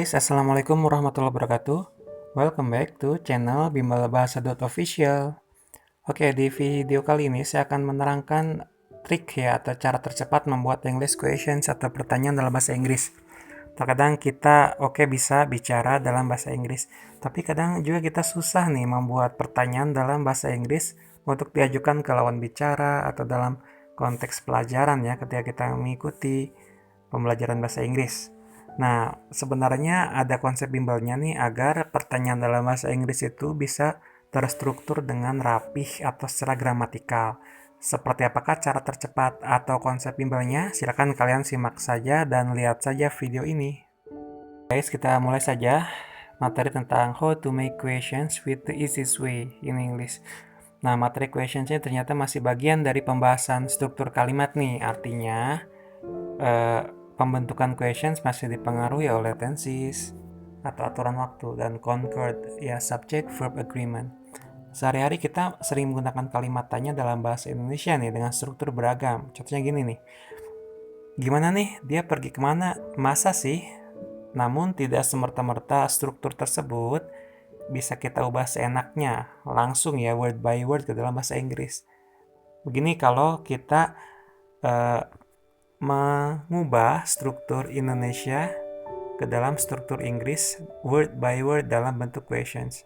Guys, Assalamualaikum warahmatullahi wabarakatuh. Welcome back to channel bimbalabahasa.official. Oke, di video kali ini saya akan menerangkan trik ya atau cara tercepat membuat English questions atau pertanyaan dalam bahasa Inggris. Terkadang kita bisa bicara dalam bahasa Inggris, tapi kadang juga kita susah nih membuat pertanyaan dalam bahasa Inggris untuk diajukan ke lawan bicara atau dalam konteks pelajaran ya ketika kita mengikuti pembelajaran bahasa Inggris. Nah, sebenarnya ada konsep bimbelnya nih agar pertanyaan dalam bahasa Inggris itu bisa terstruktur dengan rapih atau secara gramatikal. Seperti apakah cara tercepat atau konsep bimbelnya? Silakan kalian simak saja dan lihat saja video ini. Guys, kita mulai saja materi tentang how to make questions with the easiest way in English. Nah, materi questionsnya ternyata masih bagian dari pembahasan struktur kalimat nih. Artinya, pembentukan questions masih dipengaruhi oleh tenses atau aturan waktu dan concord ya subject verb agreement. Sehari-hari kita sering menggunakan kalimat tanya dalam bahasa Indonesia nih dengan struktur beragam. Contohnya gini nih. Gimana nih? Dia pergi kemana? Masa sih? Namun tidak semerta-merta struktur tersebut bisa kita ubah seenaknya, langsung ya word by word ke dalam bahasa Inggris. Begini kalau kita mengubah struktur Indonesia ke dalam struktur Inggris word by word dalam bentuk questions.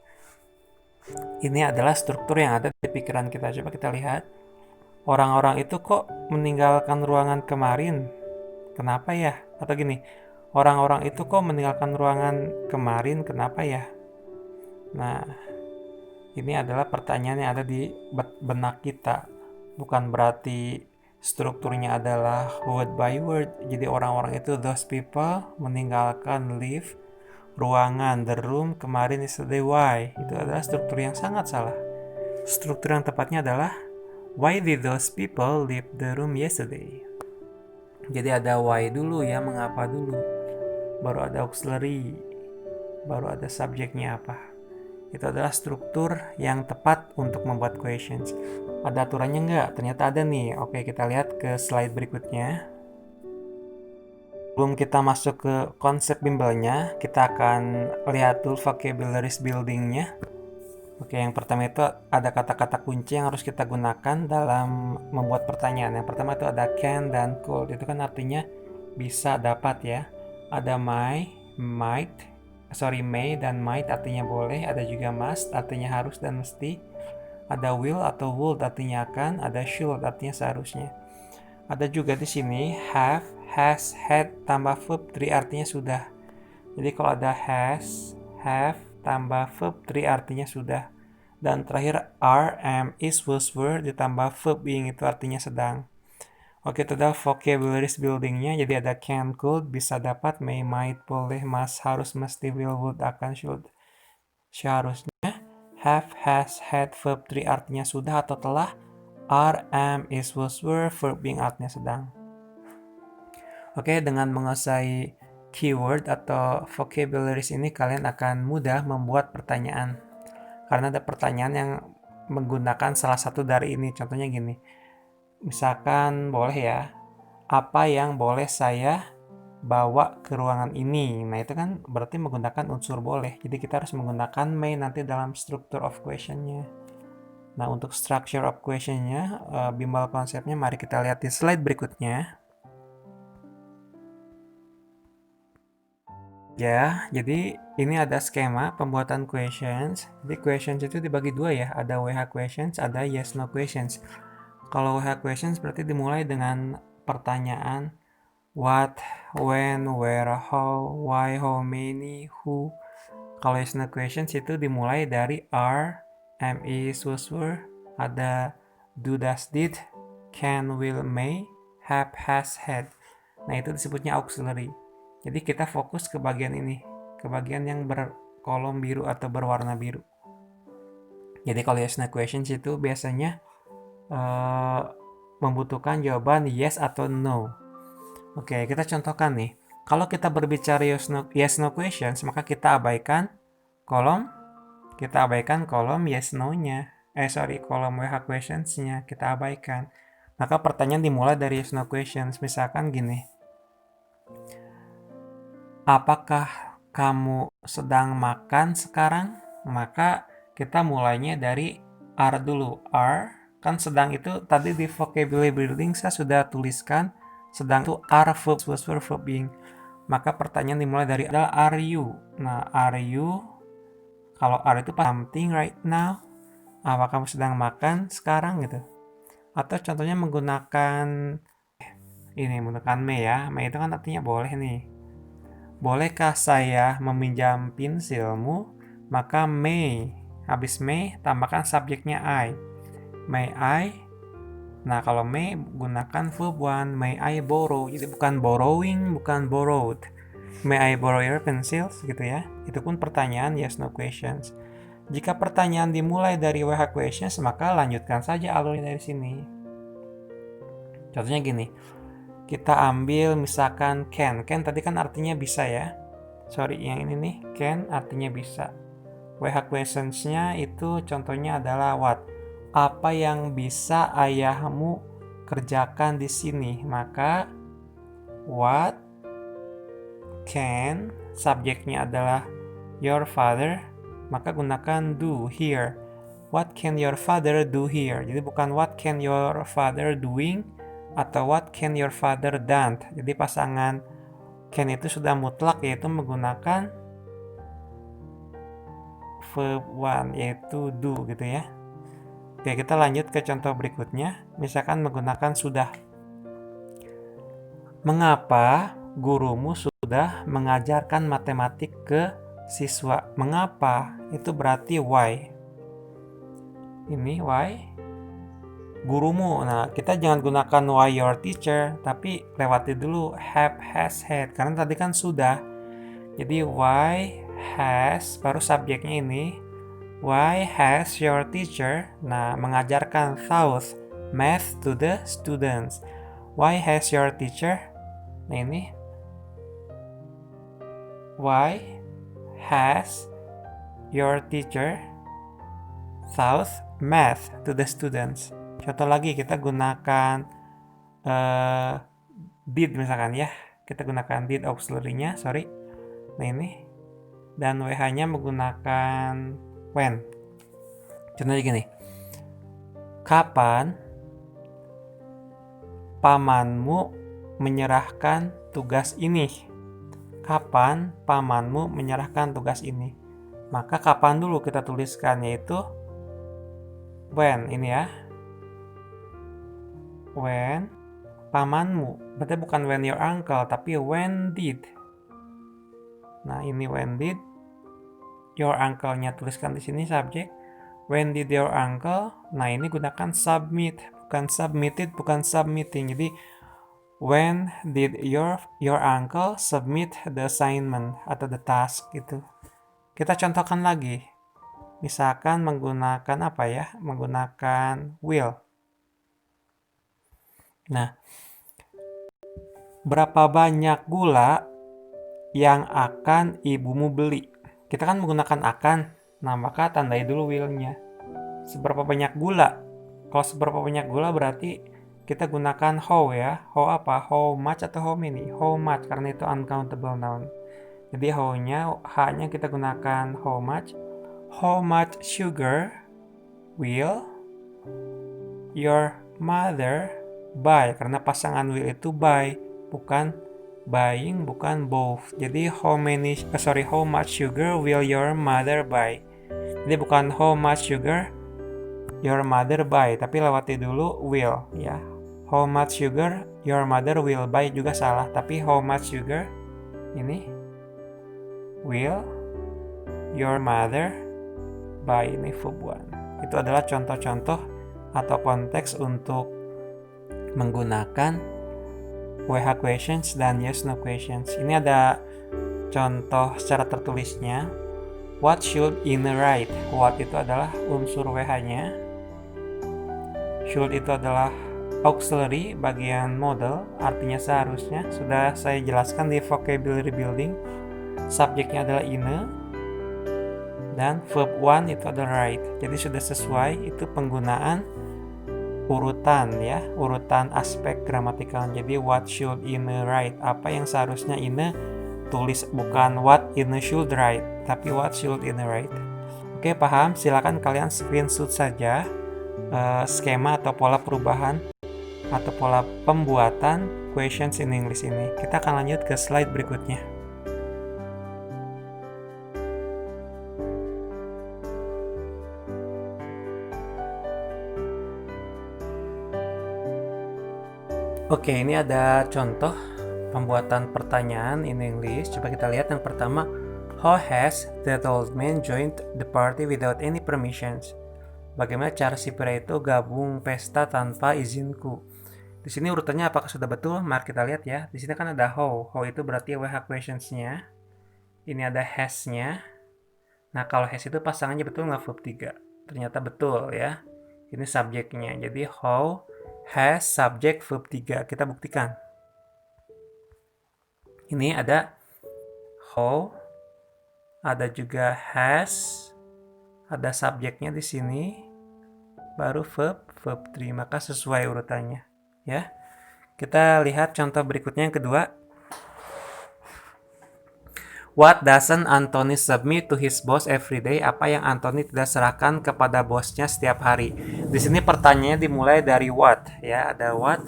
Ini adalah struktur yang ada di pikiran kita. Coba kita lihat. Orang-orang itu kok meninggalkan ruangan kemarin? Kenapa ya? Atau gini, orang-orang itu kok meninggalkan ruangan kemarin? Kenapa ya? Nah, ini adalah pertanyaan yang ada di benak kita. Bukan berarti strukturnya adalah word by word. Jadi orang-orang itu, those people, meninggalkan, leave, ruangan, the room, kemarin is the why. Itu adalah struktur yang sangat salah. Struktur yang tepatnya adalah why did those people leave the room yesterday. Jadi ada why dulu ya, mengapa dulu. Baru ada auxiliary, baru ada subjeknya apa. Itu adalah struktur yang tepat untuk membuat questions. Ada aturannya nggak? Ternyata ada nih. Oke, kita lihat ke slide berikutnya. Sebelum kita masuk ke konsep bimbelnya, kita akan lihat dulu vocabularies buildingnya. Oke, yang pertama itu ada kata-kata kunci yang harus kita gunakan dalam membuat pertanyaan. Yang pertama itu ada can dan could. Itu kan artinya bisa, dapat ya. Ada may dan might artinya boleh. Ada juga must artinya harus dan mesti. Ada will atau would artinya akan. Ada should artinya seharusnya. Ada juga di sini have, has, had tambah verb 3 artinya sudah. Jadi kalau ada has, have tambah verb 3 artinya sudah. Dan terakhir are, am, is, was, were ditambah verb being itu artinya sedang. Oke, itu adalah vocabularies buildingnya. Jadi ada can, could, bisa, dapat, may, might, boleh, must, harus, mesti, will, would, akan, should, seharusnya. Have, has, had, verb 3 artinya sudah atau telah. Are, am, is, was, were, verb being artinya sedang. Oke, dengan menguasai keyword atau vocabularies ini kalian akan mudah membuat pertanyaan. Karena ada pertanyaan yang menggunakan salah satu dari ini. Contohnya gini. Misalkan boleh ya, apa yang boleh saya bawa ke ruangan ini? Nah, itu kan berarti menggunakan unsur boleh. Jadi kita harus menggunakan may nanti dalam structure of question-nya. Nah, untuk structure of question-nya, bimbal konsepnya mari kita lihat di slide berikutnya. Ya, jadi ini ada skema pembuatan questions. Jadi questions itu dibagi dua ya, ada WH questions, ada yes no questions. Kalau WH questions berarti dimulai dengan pertanyaan what, when, where, how, why, how many, who. Kalau yes no questions itu dimulai dari are, am, is, was, were, ada do, does, did, can, will, may, have, has, had. Nah, itu disebutnya auxiliary. Jadi kita fokus ke bagian ini, ke bagian yang berkolom biru atau berwarna biru. Jadi kalau yes no questions itu biasanya membutuhkan jawaban yes atau no. Oke, kita contohkan nih. Kalau kita berbicara yes no questions, maka kita abaikan kolom yes no-nya. Kolom WH questions-nya kita abaikan. Maka pertanyaan dimulai dari yes no questions. Misalkan gini. Apakah kamu sedang makan sekarang? Maka kita mulainya dari are dulu. Are, kan sedang itu tadi di vocabulary building saya sudah tuliskan sedang itu are verb being. Maka pertanyaan dimulai dari adalah are you. Nah, are you, kalau are itu something right now. Apa kamu sedang makan sekarang gitu. Atau contohnya menggunakan may ya. May itu kan artinya boleh nih. Bolehkah saya meminjam pensilmu? Maka may. Habis may, tambahkan subjeknya I. May I? Nah, kalau may, gunakan verb one. May I borrow? Jadi bukan borrowing, bukan borrowed. May I borrow your pencils? Gitu ya. Itu pun pertanyaan yes no questions. Jika pertanyaan dimulai dari WH questions, maka lanjutkan saja alurnya dari sini. Contohnya gini. Kita ambil misalkan can. Can tadi kan artinya bisa ya. Sorry, yang ini nih, can artinya bisa. WH questionsnya itu contohnya adalah what. Apa yang bisa ayahmu kerjakan di sini? Maka what can, subjeknya adalah your father, maka gunakan do here. What can your father do here? Jadi bukan what can your father doing atau what can your father done. Jadi pasangan can itu sudah mutlak, yaitu menggunakan verb one, yaitu do gitu ya. Oke, kita lanjut ke contoh berikutnya. Misalkan menggunakan sudah. Mengapa gurumu sudah mengajarkan matematik ke siswa? Mengapa? Itu berarti why. Ini why gurumu. Nah, kita jangan gunakan why your teacher, tapi lewati dulu have, has, had. Karena tadi kan sudah. Jadi why has, baru subjeknya ini. Why has your teacher, nah, mengajarkan taught math to the students. Why has your teacher, nah ini. Why has your teacher taught math to the students. Contoh lagi, kita gunakan did misalkan ya. Kita gunakan did auxiliary-nya, sorry. Nah ini. Dan WH-nya menggunakan when. Contohnya gini. Kapan pamanmu menyerahkan tugas ini? Kapan pamanmu menyerahkan tugas ini? Maka kapan dulu kita tuliskan, yaitu when ini ya. When pamanmu, berarti bukan when your uncle, tapi when did. Nah, ini when did your uncle-nya tuliskan di sini subjek. When did your uncle? Nah, ini gunakan submit, bukan submitted, bukan submitting. Jadi when did your uncle submit the assignment atau the task gitu. Kita contohkan lagi. Misalkan menggunakan apa ya? Menggunakan will. Nah, berapa banyak gula yang akan ibumu beli? Kita kan menggunakan akan, nah maka tandai dulu will-nya. Seberapa banyak gula? Kalau seberapa banyak gula berarti kita gunakan how ya. How apa? How much atau how many? How much, karena itu uncountable noun. Jadi how-nya, H-nya kita gunakan how much. How much sugar will your mother buy, karena pasangan will itu buy, bukan buying, bukan both. Jadi how much sugar will your mother buy. Jadi bukan how much sugar your mother buy, tapi lewati dulu will ya. How much sugar your mother will buy juga salah, tapi how much sugar ini will your mother buy, ini verb one. Itu adalah contoh-contoh atau konteks untuk menggunakan WH questions dan yes no questions. Ini ada contoh secara tertulisnya. What should Ine write? What itu adalah unsur WH-nya. Should itu adalah auxiliary, bagian model, artinya seharusnya. Sudah saya jelaskan di vocabulary building. Subjeknya adalah Ine. Dan verb one itu adalah write. Jadi sudah sesuai, itu penggunaan urutan ya, urutan aspek gramatikal. Jadi what should Ine write? Apa yang seharusnya Ine tulis, bukan what Ine should write, tapi what should Ine write. Oke, paham? Silakan kalian screenshot saja skema atau pola perubahan atau pola pembuatan questions in English ini. Kita akan lanjut ke slide berikutnya. Oke, ini ada contoh pembuatan pertanyaan in English. Coba kita lihat yang pertama. How has that old man joined the party without any permissions? Bagaimana cara si pria itu gabung pesta tanpa izinku? Di sini urutannya apakah sudah betul? Mari kita lihat ya. Di sini kan ada how. How itu berarti WH questions-nya. Ini ada has-nya. Nah, kalau has itu pasangannya betul nggak verb 3? Ternyata betul ya. Ini subjeknya. Jadi how has subject verb 3. Kita buktikan. Ini ada how, ada juga has, ada subjeknya di sini, baru verb 3. Maka sesuai urutannya, ya. Kita lihat contoh berikutnya yang kedua. What doesn't Anthony submit to his boss every day? Apa yang Anthony tidak serahkan kepada bosnya setiap hari? Di sini pertanyaannya dimulai dari what, ya. Ada what.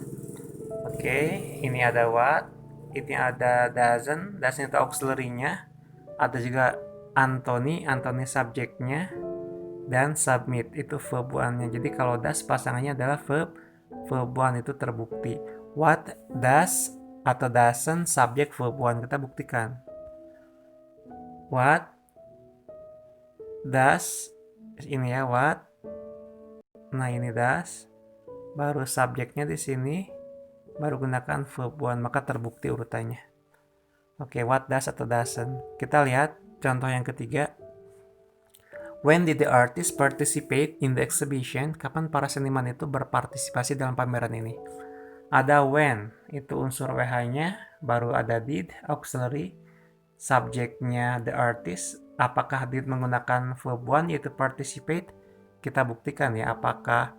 Oke, ini ada what. Ini ada doesn't itu auxiliary-nya. Ada juga Anthony subjeknya, dan submit itu verb 1-nya. Jadi kalau does pasangannya adalah verb 1 itu terbukti. What does atau doesn't subject verb 1, kita buktikan. What does, ini ya what. Nah, ini does, baru subjeknya di sini, baru gunakan verb 1, maka terbukti urutannya. Oke, what does atau doesn't. Kita lihat contoh yang ketiga. When did the artist participate in the exhibition? Kapan para seniman itu berpartisipasi dalam pameran ini? Ada when, itu unsur WH-nya, baru ada did, auxiliary, subjeknya the artist. Apakah did menggunakan verb 1 yaitu participate? Kita buktikan ya, apakah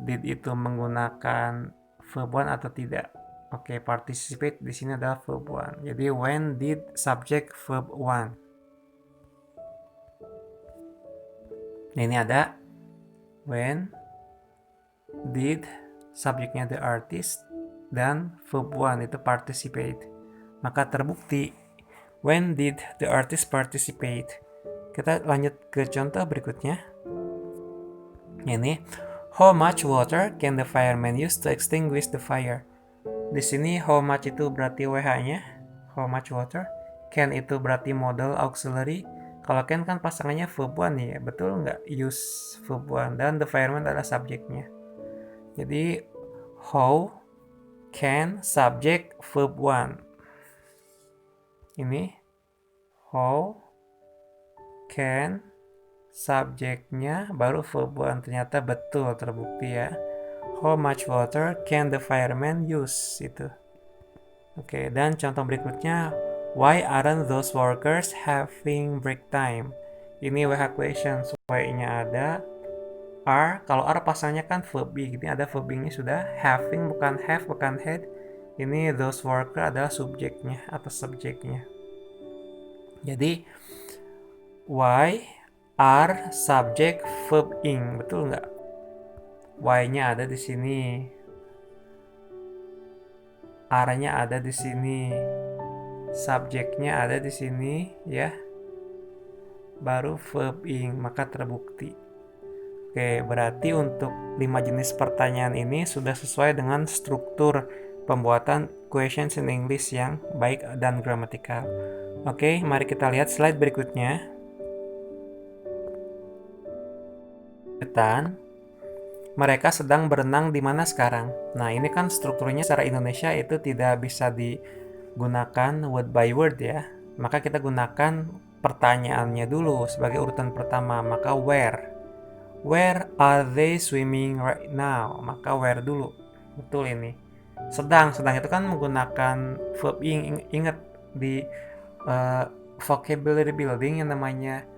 did itu menggunakan verb 1 atau tidak. Oke, participate di sini adalah verb 1. Jadi when did subject verb 1. Nah, ini ada when did subjeknya the artist dan verb 1 itu participate. Maka terbukti when did the artist participate. Kita lanjut ke contoh berikutnya. Ini how much water can the fireman use to extinguish the fire? Di sini how much itu berarti WH-nya, how much water. Can itu berarti modal auxiliary. Kalau can kan pasangannya verb 1 nih ya, betul nggak? Use verb 1, dan the fireman adalah subjeknya. Jadi how can subject verb 1. Ini how can subjeknya baru verb 1. Ternyata betul, terbukti ya. How much water can the fireman use? Itu. Oke, dan contoh berikutnya, why aren't those workers having break time? Ini WH question, why-nya ada, are, kalau are pasangannya kan verb be, ini ada verb be-nya sudah, having bukan have, bukan had. Ini those worker adalah subjeknya atau subjeknya. Jadi why are subject verb ing, betul nggak? Why-nya ada di sini, are-nya ada di sini, subjeknya ada di sini, ya. Baru verb ing, maka terbukti. Oke, berarti untuk 5 jenis pertanyaan ini sudah sesuai dengan struktur pembuatan questions in English yang baik dan gramatikal. Oke, mari kita lihat slide berikutnya. Mereka sedang berenang di mana sekarang? Nah, ini kan strukturnya secara Indonesia itu tidak bisa digunakan word by word ya. Maka kita gunakan pertanyaannya dulu sebagai urutan pertama. Maka where? Where are they swimming right now? Maka where dulu. Betul ini. Sedang itu kan menggunakan verb ing. Ingat di vocabulary building yang namanya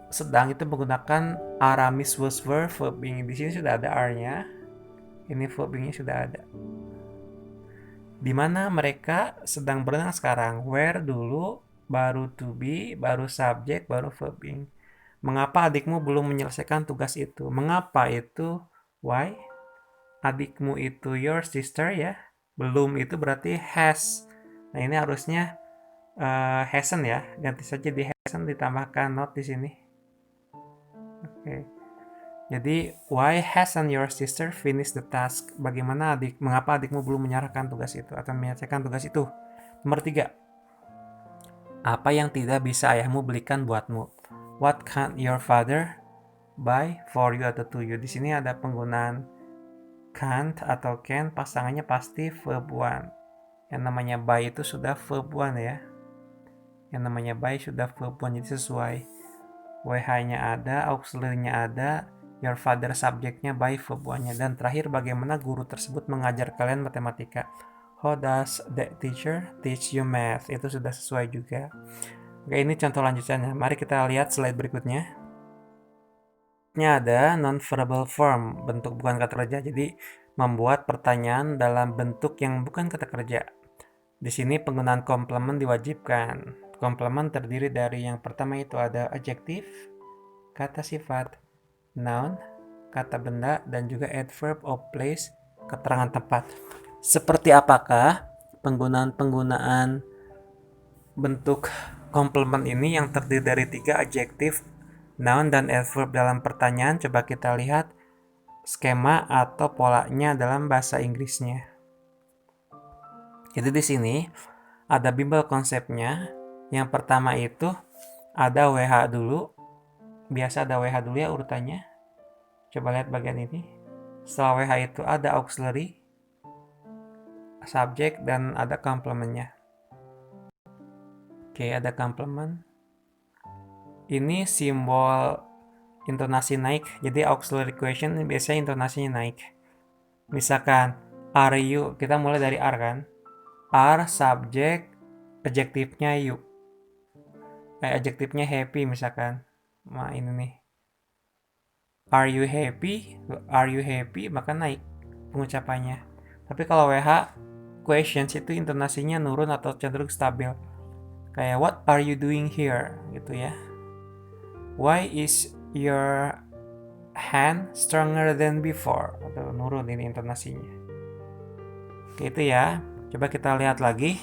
sedang itu menggunakan Aramis was verb ing. Di sini sudah ada are-nya. Ini verb ing-nya sudah ada. Di mana mereka sedang berenang sekarang. Where dulu, baru to be, baru subjek, baru verb being. Mengapa adikmu belum menyelesaikan tugas itu? Mengapa itu why? Adikmu itu your sister ya. Belum itu berarti has. Nah, ini harusnya hasn't ya. Ganti saja di hasn't ditambahkan not di sini. Oke. Jadi, why hasn't your sister finished the task? Mengapa adikmu belum menyerahkan tugas itu atau menyelesaikan tugas itu? Nomor 3. Apa yang tidak bisa ayahmu belikan buatmu? What can't your father buy for you atau to you? Di sini ada penggunaan can't atau can, pasangannya pasti verb one. Yang namanya buy itu sudah verb one ya. Yang namanya buy sudah verb one, jadi sesuai. WH-nya ada, auxiliary-nya ada, your father subjeknya by verb one-nya. Dan terakhir, bagaimana guru tersebut mengajar kalian matematika? How does that teacher teach you math? Itu sudah sesuai juga. Oke, ini contoh lanjutannya. Mari kita lihat slide berikutnya. Ini ada non-verbal form, bentuk bukan kata kerja. Jadi, membuat pertanyaan dalam bentuk yang bukan kata kerja. Di sini penggunaan komplement diwajibkan. Komplement terdiri dari yang pertama itu ada adjektif, kata sifat, noun, kata benda, dan juga adverb of place, keterangan tempat. Seperti apakah penggunaan bentuk komplement ini yang terdiri dari 3 adjektif, noun, dan adverb dalam pertanyaan? Coba kita lihat skema atau polanya dalam bahasa Inggrisnya. Jadi di sini ada bimbel konsepnya. Yang pertama itu ada WH dulu. Biasa ada WH dulu ya urutannya. Coba lihat bagian ini. Setelah WH itu ada auxiliary, subjek, dan ada complementnya. Oke, ada complement. Ini simbol intonasi naik. Jadi auxiliary question biasanya intonasinya naik. Misalkan are you, kita mulai dari are kan. Are subjek, adjektifnya you. Adjektifnya happy misalkan. Nah ini nih. Are you happy? Are you happy? Maka naik pengucapannya. Tapi kalau WH questions itu intonasinya nurun atau cenderung stabil. Kayak what are you doing here? Gitu ya. Why is your hand stronger than before? Atau nurun ini intonasinya. Oke, itu ya. Coba kita lihat lagi.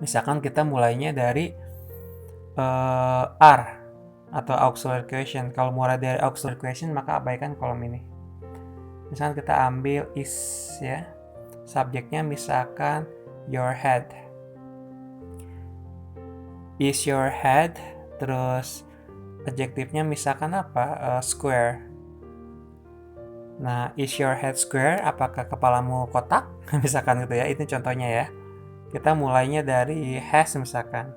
Misalkan kita mulainya dari are atau auxiliary question. Kalau mulai dari auxiliary question maka abaikan kolom ini. Misalkan kita ambil is ya. Subjeknya misalkan your head. Is your head, terus adjektifnya misalkan apa? Square. Nah, is your head square? Apakah kepalamu kotak? Misalkan gitu ya. Ini contohnya ya. Kita mulainya dari has misalkan.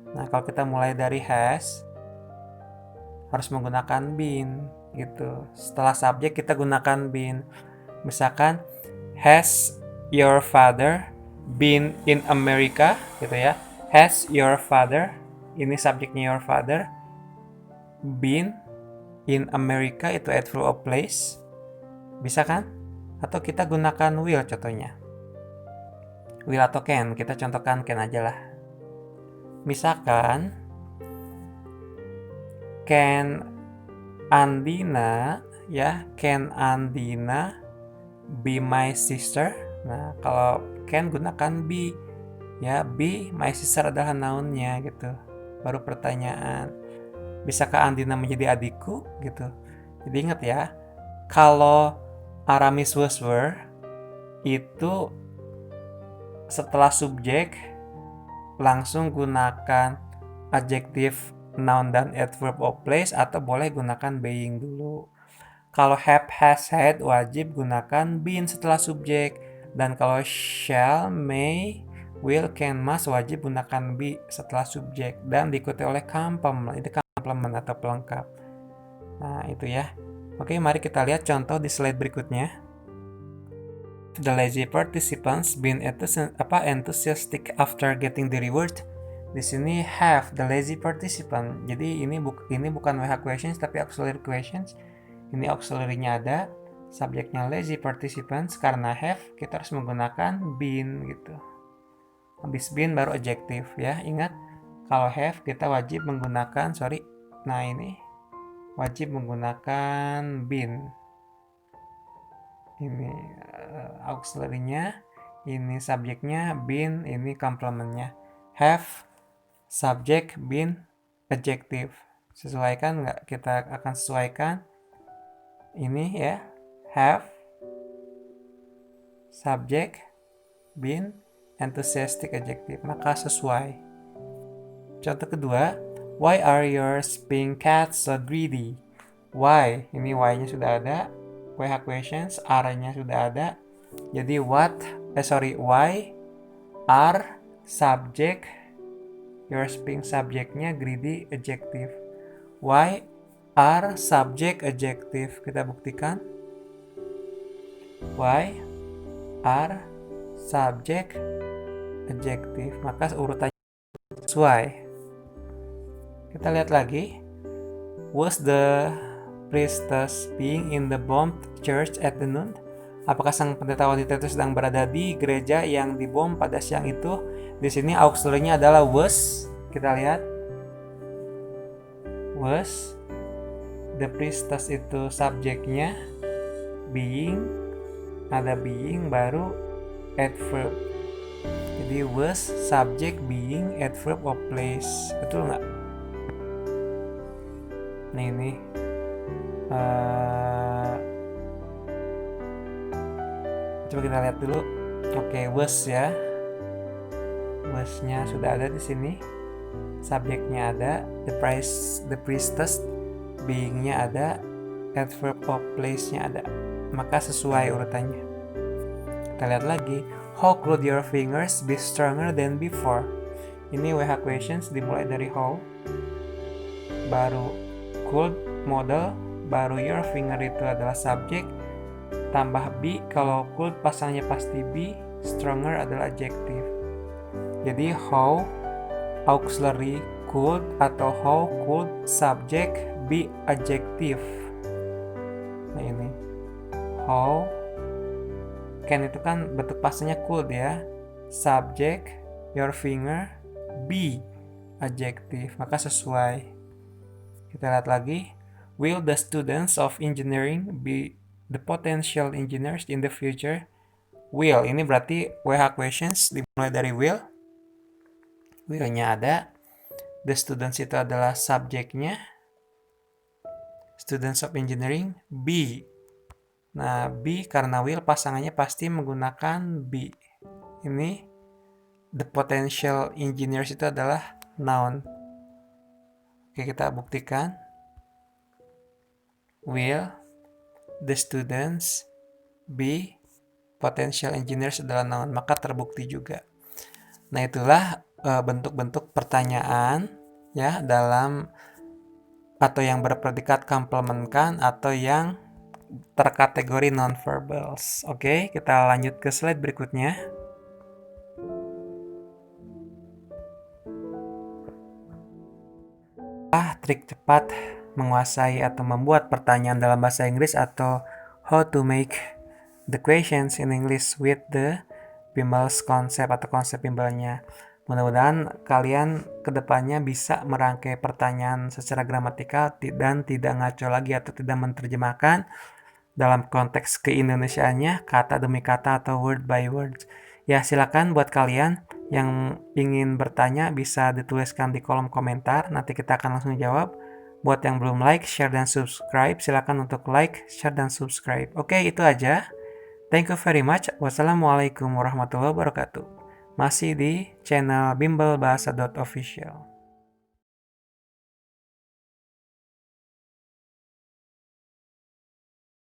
Nah, kalau kita mulai dari has, harus menggunakan been gitu. Setelah subjek kita gunakan been. Misalkan, has your father been in America? Gitu ya. Has your father, ini subjeknya your father, been in America, itu adverb of place. Bisa kan? Atau kita gunakan will contohnya. Will atau can, kita contohkan can aja lah. Misalkan can Andina ya, can Andina be my sister? Nah, kalau can gunakan be ya, be my sister adalah nounnya gitu. Baru pertanyaan. Bisakah Andina menjadi adikku gitu. Jadi ingat ya, kalau Aramis was were itu setelah subjek langsung gunakan adjektif, noun, dan adverb of place, atau boleh gunakan being dulu. Kalau have, has, had, wajib gunakan been setelah subjek. Dan kalau shall, may, will, can, must, wajib gunakan be setelah subjek. Dan diikuti oleh complement, itu complement atau pelengkap. Nah itu ya. Oke, mari kita lihat contoh di slide berikutnya. The lazy participants been enthusiastic after getting the reward. Di sini have the lazy participant. Jadi ini bukan WH questions tapi auxiliary questions. Ini auxiliary-nya ada, subjeknya lazy participants, karena have kita harus menggunakan been gitu. Habis been baru adjective ya. Ingat, kalau have kita wajib menggunakan, wajib menggunakan been. Ini auxiliary-nya, ini subjeknya, been, ini complement-nya. Have, subject, been, adjective. Sesuaikan nggak? Kita akan sesuaikan ini ya. Have, subject, been, enthusiastic adjective. Maka sesuai. Contoh kedua, why are your pink cats so greedy? Why? Ini why-nya sudah ada. WH questions, are-nya sudah ada. Jadi why are subject, your pink subjeknya, greedy adjective. Why are subject adjective. Kita buktikan. Why are subject adjective. Maka urutannya sesuai. Kita lihat lagi. Was the priestess being in the bombed church at the noon? Apakah sang pendeta wanita itu sedang berada di gereja yang dibom pada siang itu? Di sini auxiliary-nya adalah was. Kita lihat. Was. The priestess itu subjeknya. Being. Ada being baru adverb. Jadi was, subject, being, adverb of place. Betul nggak? Nah ini coba kita lihat dulu. Oke, was ya. Was-nya sudah ada di sini. Subjeknya ada. The priestess, being-nya ada. Adverb of place-nya ada. Maka sesuai urutannya. Kita lihat lagi. How could your fingers be stronger than before? Ini WH questions dimulai dari how. Baru could, model. Baru your finger itu adalah subjek. Tambah be. Kalau could pasangnya pasti be. Stronger adalah adjective. Jadi how auxiliary could atau how could subject be adjective. Nah ini how can itu kan bentuk pasangnya could ya. Subject, your finger, be adjective. Maka sesuai. Kita lihat lagi. Will the students of engineering be the potential engineers in the future? Will, ini berarti WH questions dimulai dari will. Will-nya ada. The students itu adalah subjeknya. Students of engineering, be. Nah, be karena will pasangannya pasti menggunakan be. Ini the potential engineers itu adalah noun. Oke, kita buktikan. Will the students be potential engineers adalah noun, maka terbukti juga. Nah, itulah bentuk-bentuk pertanyaan ya dalam atau yang berpredikat komplementkan atau yang terkategori nonverbals. Oke, kita lanjut ke slide berikutnya. Trik cepat menguasai atau membuat pertanyaan dalam bahasa Inggris atau how to make the questions in English with the Bimbel's concept atau konsep bimbelnya. Mudah-mudahan kalian kedepannya bisa merangkai pertanyaan secara gramatikal dan tidak ngaco lagi atau tidak menerjemahkan dalam konteks keindonesiaannya kata demi kata atau word by word. Ya, silakan buat kalian yang ingin bertanya bisa dituliskan di kolom komentar. Nanti kita akan langsung jawab. Buat yang belum like, share, dan subscribe, silakan untuk like, share, dan subscribe. Oke, itu aja. Thank you very much. Wassalamualaikum warahmatullahi wabarakatuh. Masih di channel bimbelbahasa.official.